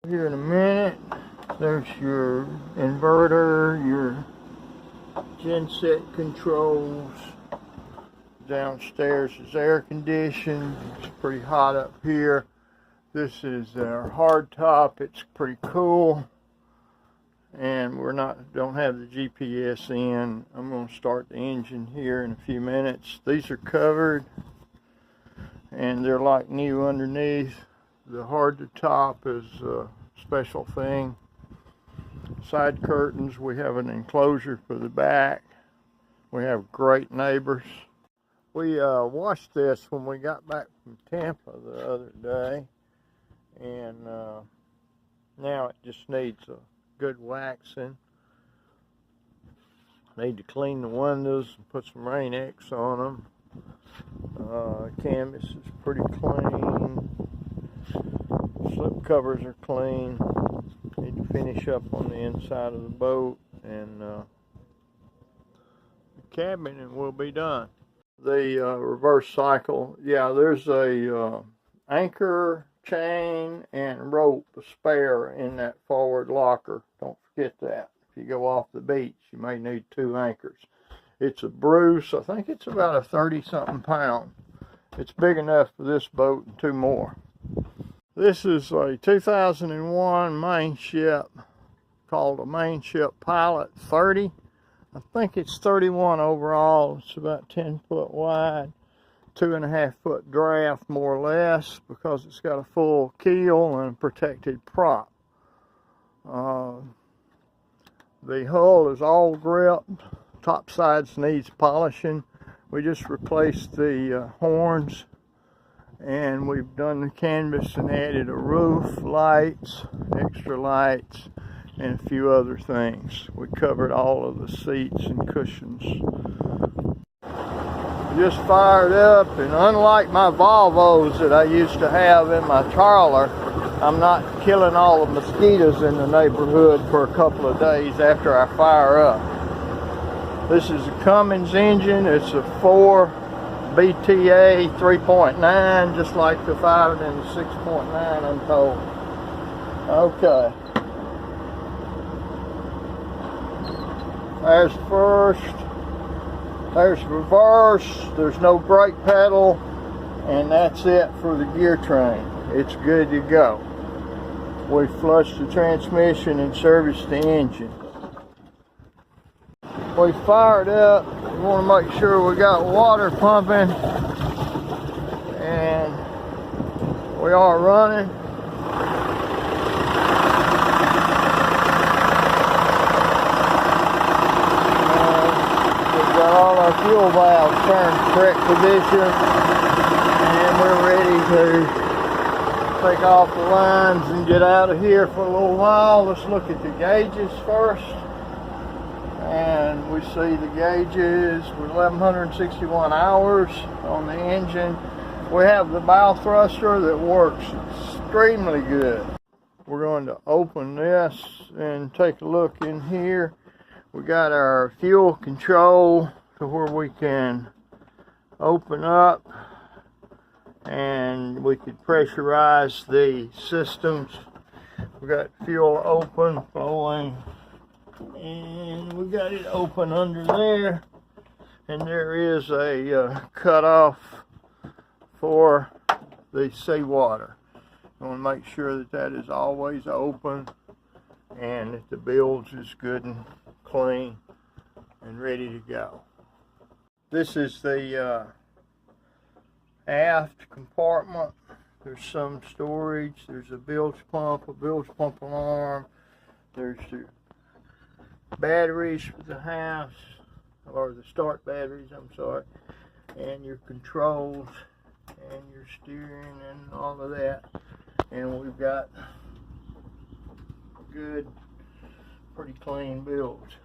Here in a minute. There's your inverter, your genset controls. Downstairs is air conditioned. It's pretty hot up here. This is our hard top. It's pretty cool. And don't have the GPS in. I'm going to start the engine here in a few minutes. These are covered and they're like new underneath. The hard top is a special thing. Side curtains, we have an enclosure for the back. We have great neighbors. We washed this when we got back from Tampa the other day, and now it just needs a good waxing. Need to clean the windows and put some Rain-X on them. Canvas is pretty clean. Slip covers are clean. Need to finish up on the inside of the boat, and the cabin, and we'll be done. The reverse cycle, yeah, there's a anchor, chain, and rope spare in that forward locker. Don't forget that. If you go off the beach, you may need 2 anchors. It's a Bruce. I think it's about a 30-something pound. It's big enough for this boat and 2 more. This is a 2001 main ship called a Main Ship Pilot 30. I think it's 31 overall. It's about 10 foot wide, 2.5 foot draft more or less, because it's got a full keel and a protected prop. The hull is all gripped. Top sides needs polishing. We just replaced the horns, and we've done the canvas and added a roof, lights, extra lights, and a few other things. We covered all of the seats and cushions. Just fired up, and unlike my Volvos that I used to have in my trawler, I'm not killing all the mosquitoes in the neighborhood for a couple of days after I fire up. This is a Cummins engine. It's a 4 BTA 3.9, just like the 5 and the 6.9, I'm told. Okay. There's first, there's reverse, there's no brake pedal, and that's it for the gear train. It's good to go. We flushed the transmission and serviced the engine. We fired up. We want to make sure we got water pumping, and we are running. All our fuel valves turned correct position, and we're ready to take off the lines and get out of here for a little while. Let's look at the gauges first, and we see the gauges with 1161 hours on the engine. We have the bow thruster that works extremely good. We're going to open this and take a look in here. We got our fuel control to where we can open up, and we could pressurize the systems. We got fuel open, flowing, and we got it open under there, and there is a cutoff for the seawater. I want to make sure that that is always open and that the bilge is good and clean and ready to go. This is the aft compartment. There's some storage. There's a bilge pump alarm. There's the batteries for the house, or the start batteries, I'm sorry, and your controls and your steering and all of that. And we've got good, pretty clean bilge.